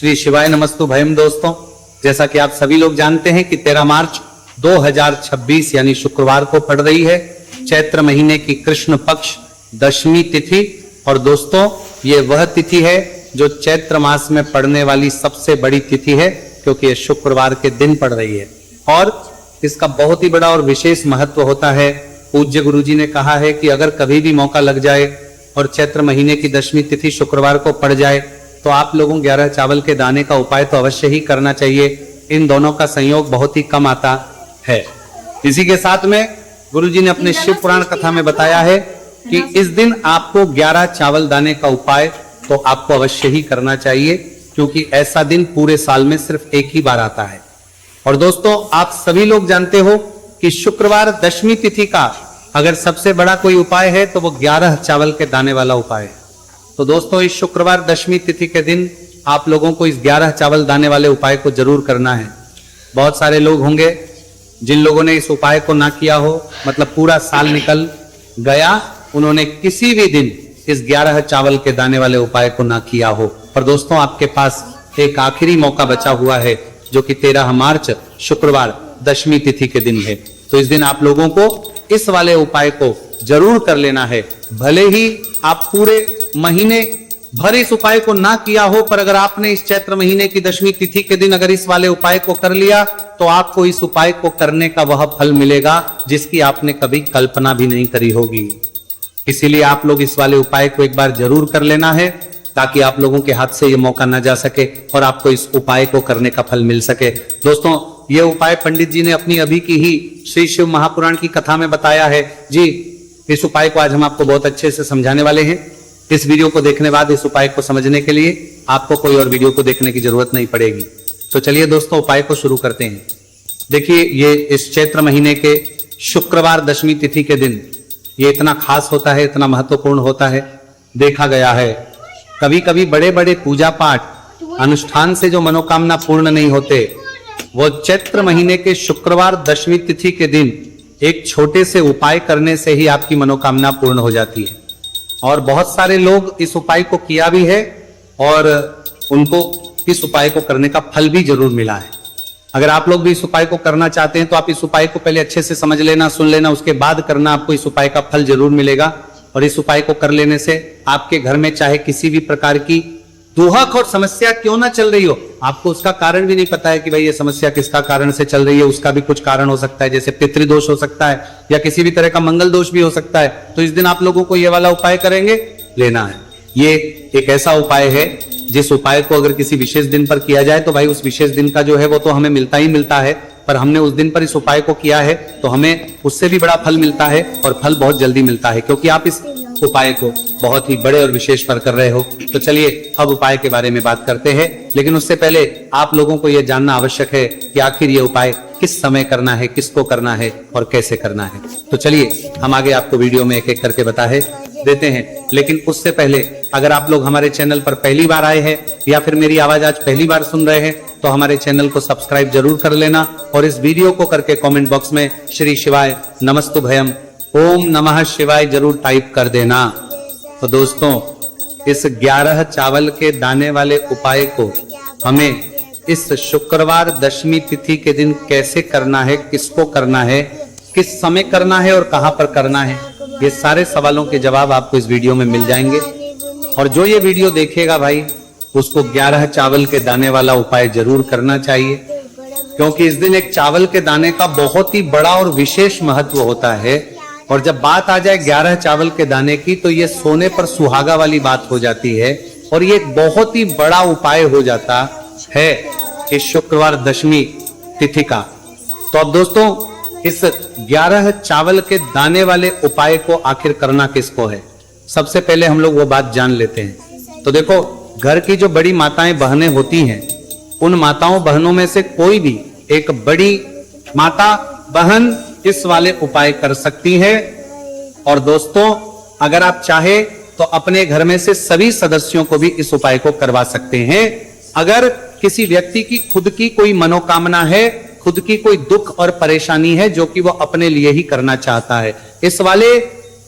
श्री शिवाय नमस्तु भयम। दोस्तों, जैसा कि आप सभी लोग जानते हैं कि 13 मार्च 2026 यानी शुक्रवार को पड़ रही है चैत्र महीने की कृष्ण पक्ष दशमी तिथि। और दोस्तों, ये वह तिथि है जो चैत्र मास में पड़ने वाली सबसे बड़ी तिथि है, क्योंकि ये शुक्रवार के दिन पड़ रही है और इसका बहुत ही बड़ा और विशेष महत्व होता है। पूज्य गुरुजी ने कहा है कि अगर कभी भी मौका लग जाए और चैत्र महीने की दशमी तिथि शुक्रवार को पड़ जाए तो आप लोगों 11 चावल के दाने का उपाय तो अवश्य ही करना चाहिए। इन दोनों का संयोग बहुत ही कम आता है। इसी के साथ में गुरुजी ने अपने शिव पुराण कथा में बताया है कि इस दिन आपको 11 चावल दाने का उपाय तो आपको अवश्य ही करना चाहिए, क्योंकि ऐसा दिन पूरे साल में सिर्फ एक ही बार आता है। और दोस्तों, आप सभी लोग जानते हो कि शुक्रवार दशमी तिथि का अगर सबसे बड़ा कोई उपाय है तो वो 11 चावल के दाने वाला उपाय है। तो दोस्तों, इस शुक्रवार दशमी तिथि के दिन आप लोगों को इस 11 चावल दाने वाले उपाय को जरूर करना है। बहुत सारे लोग होंगे जिन लोगों ने इस उपाय को ना किया हो, मतलब पूरा साल निकल गया, उन्होंने किसी भी दिन इस 11 चावल के दाने वाले उपाय को ना किया हो। पर दोस्तों, आपके पास एक आखिरी मौका बचा हुआ है, जो कि 13 मार्च शुक्रवार दशमी तिथि के दिन है। तो इस दिन आप लोगों को इस वाले उपाय को जरूर कर लेना है। भले ही आप पूरे महीने भर इस उपाय को ना किया हो, पर अगर आपने इस चैत्र महीने की दशमी तिथि के दिन अगर इस वाले उपाय को कर लिया तो आपको इस उपाय को करने का वह फल मिलेगा जिसकी आपने कभी कल्पना भी नहीं करी होगी। इसीलिए आप लोग इस वाले उपाय को एक बार जरूर कर लेना है, ताकि आप लोगों के हाथ से ये मौका ना जा सके और आपको इस उपाय को करने का फल मिल सके। दोस्तों, ये उपाय पंडित जी ने अपनी अभी की ही श्री शिव महापुराण की कथा में बताया है जी। इस उपाय को आज हम आपको बहुत अच्छे से समझाने वाले हैं। इस वीडियो को देखने बाद इस उपाय को समझने के लिए आपको कोई और वीडियो को देखने की जरूरत नहीं पड़ेगी। तो चलिए दोस्तों, उपाय को शुरू करते हैं। देखिए, ये इस चैत्र महीने के शुक्रवार दशमी तिथि के दिन ये इतना खास होता है, इतना महत्वपूर्ण होता है। देखा गया है कभी कभी बड़े बड़े पूजा पाठ अनुष्ठान से जो मनोकामना पूर्ण नहीं होते, वो चैत्र महीने के शुक्रवार दशमी तिथि के दिन एक छोटे से उपाय करने से ही आपकी मनोकामना पूर्ण हो जाती है। और बहुत सारे लोग इस उपाय को किया भी है और उनको इस उपाय को करने का फल भी जरूर मिला है। अगर आप लोग भी इस उपाय को करना चाहते हैं तो आप इस उपाय को पहले अच्छे से समझ लेना, सुन लेना, उसके बाद करना। आपको इस उपाय का फल जरूर मिलेगा। और इस उपाय को कर लेने से आपके घर में चाहे किसी भी प्रकार की दुहक और समस्या क्यों ना चल रही हो, आपको उसका कारण भी नहीं पता है कि भाई ये समस्या किसका कारण से चल रही है, उसका भी कुछ कारण हो सकता है, जैसे पितृदोष हो सकता है या किसी भी तरह का मंगल दोष भी हो सकता है। तो इस दिन आप लोगों को ये वाला उपाय करेंगे लेना है। ये एक ऐसा उपाय है जिस उपाय को अगर किसी विशेष दिन पर किया जाए तो भाई उस विशेष दिन का जो है वो तो हमें मिलता ही मिलता है, पर हमने उस दिन पर इस उपाय को किया है तो हमें उससे भी बड़ा फल मिलता है और फल बहुत जल्दी मिलता है, क्योंकि आप इस उपाय को बहुत ही बड़े और विशेष पर कर रहे हो। तो चलिए अब उपाय के बारे में बात करते हैं, लेकिन उससे पहले आप लोगों को यह जानना आवश्यक है कि आखिर ये उपाय किस समय करना है, किसको करना है और कैसे करना है। तो चलिए हम आगे आपको वीडियो में एक एक करके बताए देते हैं। लेकिन उससे पहले अगर आप लोग हमारे चैनल पर पहली बार आए हैं या फिर मेरी आवाज आज पहली बार सुन रहे हैं तो हमारे चैनल को सब्सक्राइब जरूर कर लेना और इस वीडियो को करके कमेंट बॉक्स में श्री शिवाय नमस्तु भयम ओम नमः शिवाय जरूर टाइप कर देना। तो दोस्तों, इस 11 चावल के दाने वाले उपाय को हमें इस शुक्रवार दशमी तिथि के दिन कैसे करना है, किसको करना है, किस समय करना है और कहां पर करना है, ये सारे सवालों के जवाब आपको इस वीडियो में मिल जाएंगे। और जो ये वीडियो देखेगा भाई उसको 11 चावल के दाने वाला उपाय जरूर करना चाहिए, क्योंकि इस दिन एक चावल के दाने का बहुत ही बड़ा और विशेष महत्व होता है। और जब बात आ जाए 11 चावल के दाने की तो ये सोने पर सुहागा वाली बात हो जाती है और ये एक बहुत ही बड़ा उपाय हो जाता है इस शुक्रवार दशमी तिथि का। तो अब दोस्तों, इस 11 चावल के दाने वाले उपाय को आखिर करना किसको है, सबसे पहले हम लोग वो बात जान लेते हैं। तो देखो, घर की जो बड़ी माताएं बहनें होती हैं, उन माताओं बहनों में से कोई भी एक बड़ी माता बहन इस वाले उपाय कर सकती है। और दोस्तों, अगर आप चाहे तो अपने घर में से सभी सदस्यों को भी इस उपाय को करवा सकते हैं। अगर किसी व्यक्ति की खुद की कोई मनोकामना है, खुद की कोई दुख और परेशानी है जो कि वो अपने लिए ही करना चाहता है, इस वाले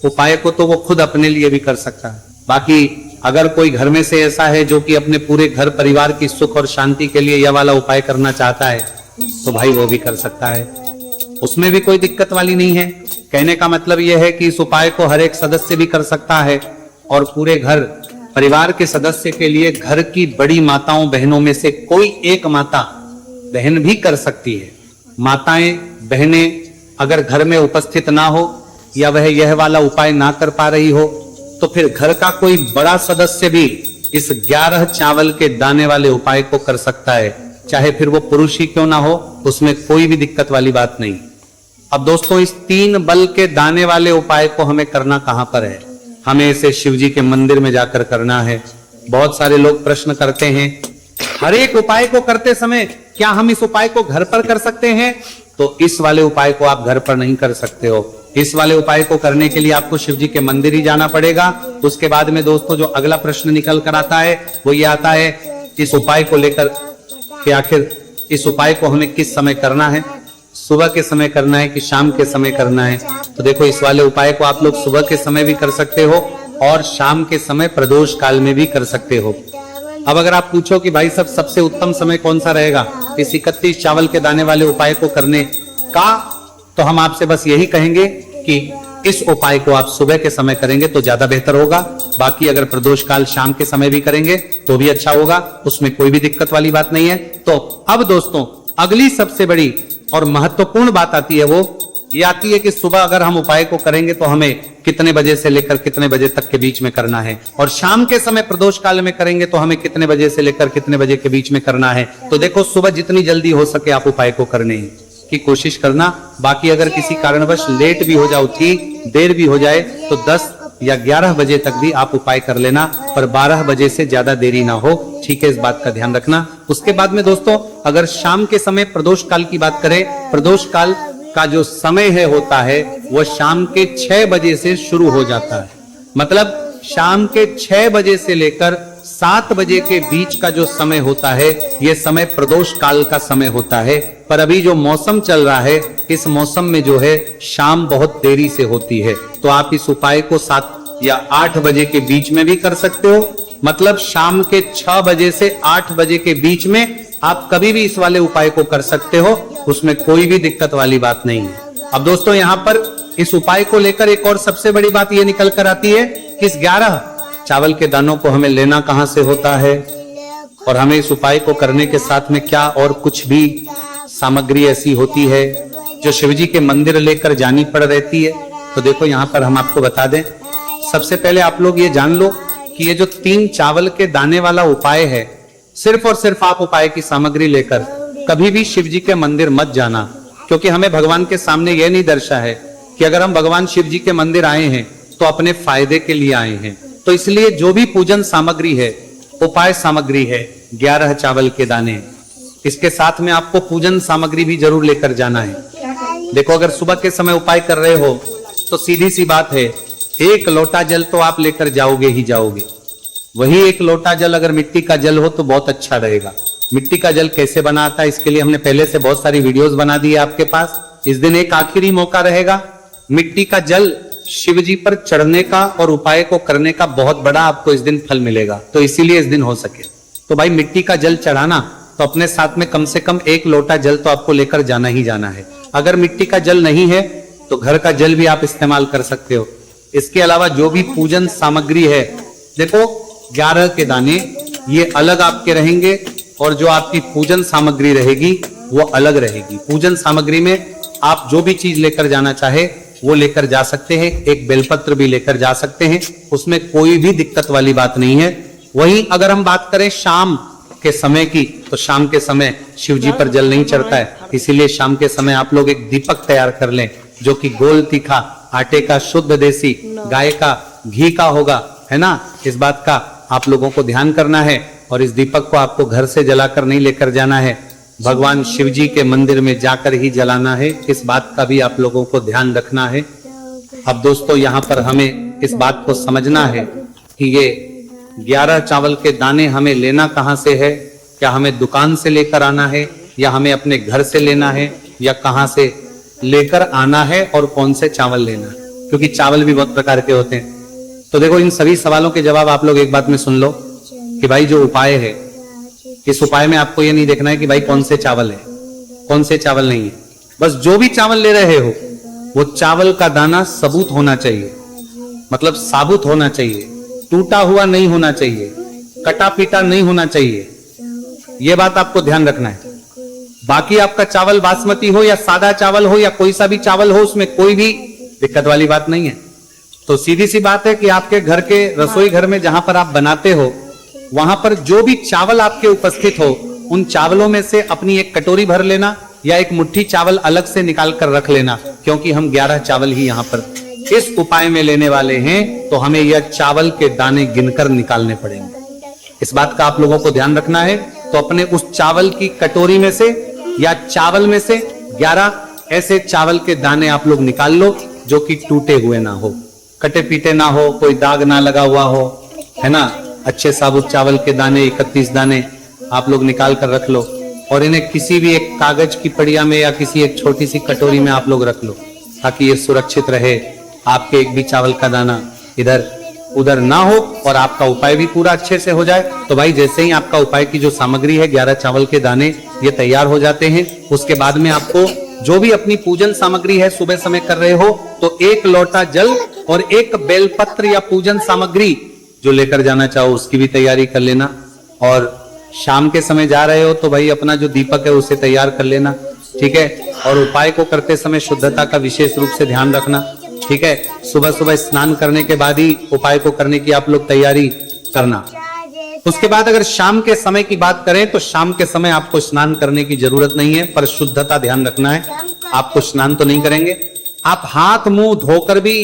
उपाय को तो वो खुद अपने लिए भी कर सकता है। बाकी अगर कोई घर में से ऐसा है जो कि अपने पूरे घर परिवार की सुख और शांति के लिए यह वाला उपाय करना चाहता है तो भाई वो भी कर सकता है, उसमें भी कोई दिक्कत वाली नहीं है। कहने का मतलब यह है कि इस उपाय को हर एक सदस्य भी कर सकता है और पूरे घर परिवार के सदस्य के लिए घर की बड़ी माताओं बहनों में से कोई एक माता बहन भी कर सकती है। माताएं बहनें अगर घर में उपस्थित ना हो या वह यह वाला उपाय ना कर पा रही हो तो फिर घर का कोई बड़ा सदस्य भी इस 11 चावल के दाने वाले उपाय को कर सकता है, चाहे फिर वो पुरुष ही क्यों ना हो, उसमें कोई भी दिक्कत वाली बात नहीं। अब दोस्तों इस 3 बल के दाने वाले उपाय को हमें करना कहां पर है? हमें इसे शिव जी के मंदिर में जाकर करना है। बहुत सारे लोग प्रश्न करते हैं हर एक उपाय को करते समय क्या हम इस उपाय को घर पर कर सकते हैं? तो इस वाले उपाय को आप घर पर नहीं कर सकते हो। इस वाले उपाय को करने के लिए आपको शिव जी के मंदिर ही जाना पड़ेगा। उसके बाद में दोस्तों जो अगला प्रश्न निकल कर आता है वो ये आता है इस उपाय को लेकर कि आखिर इस उपाय को हमें किस समय करना है, सुबह के समय करना है कि शाम के समय करना है? तो देखो इस वाले उपाय को आप लोग सुबह के समय भी कर सकते हो और शाम के समय प्रदोष काल में भी कर सकते हो। अब अगर आप पूछो कि भाई सब सबसे उत्तम समय कौन सा रहेगा इस 31 चावल के दाने वाले उपाय को करने का, तो हम आपसे बस यही कहेंगे कि इस उपाय को आप सुबह के समय करेंगे तो ज्यादा बेहतर होगा। बाकी अगर प्रदोष काल शाम के समय भी करेंगे तो भी अच्छा होगा, उसमें कोई भी दिक्कत वाली बात नहीं है। तो अब दोस्तों अगली सबसे बड़ी और महत्वपूर्ण बात आती है, वो ये आती है कि सुबह अगर हम उपाय को करेंगे तो हमें कितने बजे से लेकर कितने बजे तक के बीच में करना है, और शाम के समय प्रदोष काल में करेंगे तो हमें कितने बजे से लेकर कितने बजे के बीच में करना है। तो देखो सुबह जितनी जल्दी हो सके आप उपाय को करने की कोशिश करना। बाकी अगर किसी कारणवश लेट भी हो जाओ, ठीक देर भी हो जाए तो 10 या 11 बजे तक भी आप उपाय कर लेना, पर 12 बजे से ज्यादा देरी ना हो, ठीक है, इस बात का ध्यान रखना। उसके बाद में दोस्तों अगर शाम के समय प्रदोष काल की बात करें, प्रदोष काल का जो समय है होता है वो शाम के 6 बजे से शुरू हो जाता है। मतलब शाम के 6 बजे से लेकर 7 बजे के बीच का जो समय होता है ये समय प्रदोष काल का समय होता है। पर अभी जो मौसम चल रहा है इस मौसम में जो है शाम बहुत देरी से होती है, तो आप इस उपाय को 7 या 8 बजे के बीच में भी कर सकते हो। मतलब शाम के 6 बजे से 8 बजे के बीच में आप कभी भी इस वाले उपाय को कर सकते हो, उसमें कोई भी दिक्कत वाली बात नहीं है। अब दोस्तों यहाँ पर इस उपाय को लेकर एक और सबसे बड़ी बात ये निकल कर आती है कि इस 11 चावल के दानों को हमें लेना कहां से होता है और हमें इस उपाय को करने के साथ में क्या और कुछ भी सामग्री ऐसी होती है जो शिवजी के मंदिर लेकर जानी पड़ रहती है। तो देखो यहाँ पर हम आपको बता दें, सबसे पहले आप लोग ये जान लो कि ये जो 3 चावल के दाने वाला उपाय है, सिर्फ और सिर्फ आप उपाय की सामग्री लेकर कभी भी शिव जी के मंदिर मत जाना, क्योंकि हमें भगवान के सामने यह नहीं दर्शा है कि अगर हम भगवान शिव जी के मंदिर आए हैं तो अपने फायदे के लिए आए हैं। तो इसलिए जो भी पूजन सामग्री है, उपाय सामग्री है, 11 चावल के दाने, इसके साथ में आपको पूजन सामग्री भी जरूर लेकर जाना है। देखो अगर सुबह के समय उपाय कर रहे हो तो सीधी सी बात है, 1 लोटा जल तो आप लेकर जाओगे ही जाओगे। वही 1 लोटा जल अगर मिट्टी का जल हो तो बहुत अच्छा रहेगा। मिट्टी का जल कैसे बनाता है इसके लिए हमने पहले से बहुत सारी वीडियोस बना दी है आपके पास। इस दिन एक आखिरी मौका रहेगा, मिट्टी का जल शिव जी पर चढ़ने का और उपाय को करने का बहुत बड़ा आपको इस दिन फल मिलेगा। तो इसीलिए इस दिन हो सके तो भाई मिट्टी का जल चढ़ाना तो अपने साथ में कम से कम 1 लोटा जल तो आपको लेकर जाना ही जाना है। अगर मिट्टी का जल नहीं है तो घर का जल भी आप इस्तेमाल कर सकते हो। इसके अलावा जो भी पूजन सामग्री है, देखो 11 के दाने ये अलग आपके रहेंगे और जो आपकी पूजन सामग्री रहेगी वो अलग रहेगी। पूजन सामग्री में आप जो भी चीज लेकर जाना चाहे वो लेकर जा सकते हैं, एक बेलपत्र भी लेकर जा सकते हैं, उसमें कोई भी दिक्कत वाली बात नहीं है। वहीं अगर हम बात करें शाम के समय की, तो शाम के समय शिव जी पर जल नहीं चढ़ता है, इसीलिए शाम के समय आप लोग एक दीपक तैयार कर लें जो कि गोल तीखा आटे का, शुद्ध देसी गाय का घी का होगा, है ना। इस बात का आप लोगों को ध्यान करना है और इस दीपक को आपको घर से जलाकर नहीं लेकर जाना है, भगवान शिव जी के मंदिर में जाकर ही जलाना है। इस बात का भी आप लोगों को ध्यान रखना है। अब दोस्तों यहाँ पर हमें इस बात को समझना है कि ये 11 चावल के दाने हमें लेना कहाँ से है, क्या हमें दुकान से लेकर आना है या हमें अपने घर से लेना है या कहाँ से लेकर आना है और कौन से चावल लेना है, क्योंकि चावल भी बहुत प्रकार के होते हैं। तो देखो, इन सभी सवालों के जवाब आप लोग एक बात में सुन लो कि भाई जो उपाय है, इस उपाय में आपको ये नहीं देखना है कि भाई कौन से चावल है, कौन से चावल नहीं है। बस जो भी चावल ले रहे हो वो चावल का दाना सबूत होना चाहिए, मतलब साबुत होना चाहिए, टूटा हुआ नहीं होना चाहिए, कटा पीटा नहीं होना चाहिए। ये बात आपको ध्यान रखना है। बाकी आपका चावल बासमती हो या सादा चावल हो या कोई सा भी चावल हो, उसमें कोई भी दिक्कत वाली बात नहीं है। तो सीधी सी बात है कि आपके घर के रसोई घर में जहां पर आप बनाते हो, वहां पर जो भी चावल आपके उपस्थित हो, उन चावलों में से अपनी एक कटोरी भर लेना या एक मुट्ठी चावल अलग से निकाल कर रख लेना, क्योंकि हम 11 चावल ही यहां पर इस उपाय में लेने वाले हैं, तो हमें यह चावल के दाने गिनकर निकालने पड़ेंगे। इस बात का आप लोगों को ध्यान रखना है। तो अपने उस चावल की कटोरी में से या चावल में से 11 ऐसे चावल के दाने आप लोग निकाल लो जो कि टूटे हुए ना हो, कटे पीटे ना हो, कोई दाग ना लगा हुआ हो, है ना। अच्छे साबुत चावल के दाने 31 दाने आप लोग निकाल कर रख लो और इन्हें किसी भी एक कागज की पड़िया में या किसी एक छोटी सी कटोरी में आप लोग रख लो, ताकि ये सुरक्षित रहे, आपके एक भी चावल का दाना इधर उधर ना हो और आपका उपाय भी पूरा अच्छे से हो जाए। तो भाई जैसे ही आपका उपाय की जो सामग्री है, 11 चावल के दाने, ये तैयार हो जाते हैं, उसके बाद में आपको जो भी अपनी पूजन सामग्री है, सुबह समय कर रहे हो तो 1 लोटा जल और 1 बेलपत्र या पूजन सामग्री जो लेकर जाना चाहो उसकी भी तैयारी कर लेना। और शाम के समय जा रहे हो तो भाई अपना जो दीपक है उसे तैयार कर लेना, ठीक है। और उपाय को करते समय शुद्धता का विशेष रूप से ध्यान रखना, ठीक है। सुबह सुबह स्नान करने के बाद ही उपाय को करने की आप लोग तैयारी करना। उसके बाद अगर शाम के समय की बात करें तो शाम के समय आपको स्नान करने की जरूरत नहीं है, पर शुद्धता ध्यान रखना है। आपको स्नान तो नहीं करेंगे, आप हाथ मुंह धोकर भी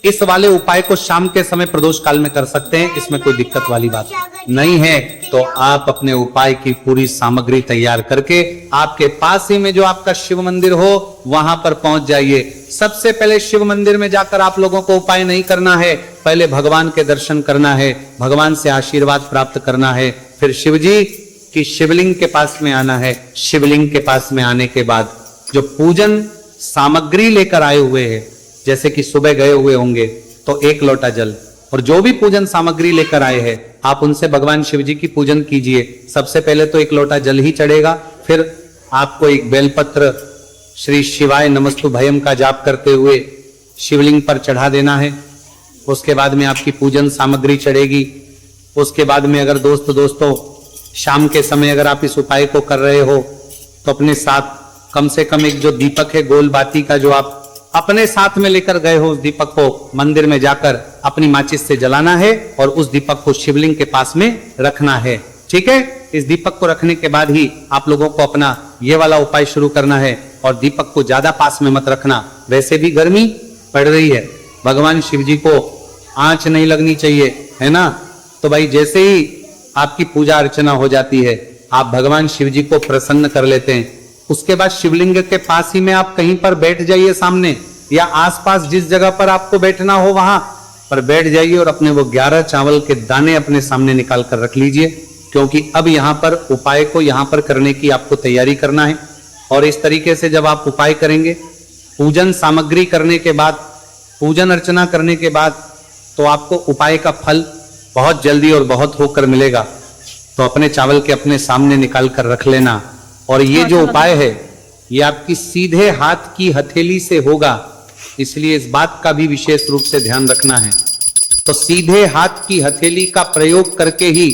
इस वाले उपाय को शाम के समय प्रदोष काल में कर सकते हैं, इसमें कोई दिक्कत वाली बात नहीं है। तो आप अपने उपाय की पूरी सामग्री तैयार करके आपके पास ही में जो आपका शिव मंदिर हो वहां पर पहुंच जाइए। सबसे पहले शिव मंदिर में जाकर आप लोगों को उपाय नहीं करना है, पहले भगवान के दर्शन करना है, भगवान से आशीर्वाद प्राप्त करना है, फिर शिव जी की शिवलिंग के पास में आना है। शिवलिंग के पास में आने के बाद जो पूजन सामग्री लेकर आए हुए हैं, जैसे कि सुबह गए हुए होंगे तो 1 लोटा जल और जो भी पूजन सामग्री लेकर आए हैं आप उनसे भगवान शिव जी की पूजन कीजिए। सबसे पहले तो 1 लोटा जल ही चढ़ेगा, फिर आपको एक बेलपत्र श्री शिवाय नमस्तु भयम का जाप करते हुए शिवलिंग पर चढ़ा देना है। उसके बाद में आपकी पूजन सामग्री चढ़ेगी। उसके बाद में अगर दोस्तों शाम के समय अगर आप इस उपाय को कर रहे हो तो अपने साथ कम से कम एक जो दीपक है गोल बाती का, जो आप अपने साथ में लेकर गए हो, उस दीपक को मंदिर में जाकर अपनी माचिस से जलाना है और उस दीपक को शिवलिंग के पास में रखना है, ठीक है। इस दीपक को रखने के बाद ही आप लोगों को अपना ये वाला उपाय शुरू करना है और दीपक को ज्यादा पास में मत रखना, वैसे भी गर्मी पड़ रही है, भगवान शिव जी को आंच नहीं लगनी चाहिए, है ना। तो भाई जैसे ही आपकी पूजा अर्चना हो जाती है, आप भगवान शिव जी को प्रसन्न कर लेते हैं, उसके बाद शिवलिंग के पास ही में आप कहीं पर बैठ जाइए सामने, या आसपास जिस जगह पर आपको बैठना हो वहां पर बैठ जाइए और अपने वो 11 चावल के दाने अपने सामने निकाल कर रख लीजिए, क्योंकि अब यहां पर उपाय को यहां पर करने की आपको तैयारी करना है। और इस तरीके से जब आप उपाय करेंगे, पूजन सामग्री करने के बाद, पूजन अर्चना करने के बाद, तो आपको उपाय का फल बहुत जल्दी और बहुत होकर मिलेगा। तो अपने चावल के अपने सामने निकाल कर रख लेना। और ये जो उपाय है ये आपकी सीधे हाथ की हथेली से होगा, इसलिए इस बात का भी विशेष रूप से ध्यान रखना है। तो सीधे हाथ की हथेली का प्रयोग करके ही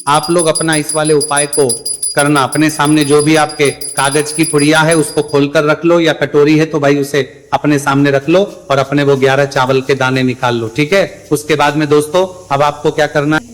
आप लोग अपना इस वाले उपाय को करना। अपने सामने जो भी आपके कागज की पुड़िया है उसको खोलकर रख लो, या कटोरी है तो भाई उसे अपने सामने रख लो और अपने वो 11 चावल के दाने निकाल लो, ठीक है। उसके बाद में दोस्तों अब आपको क्या करना है,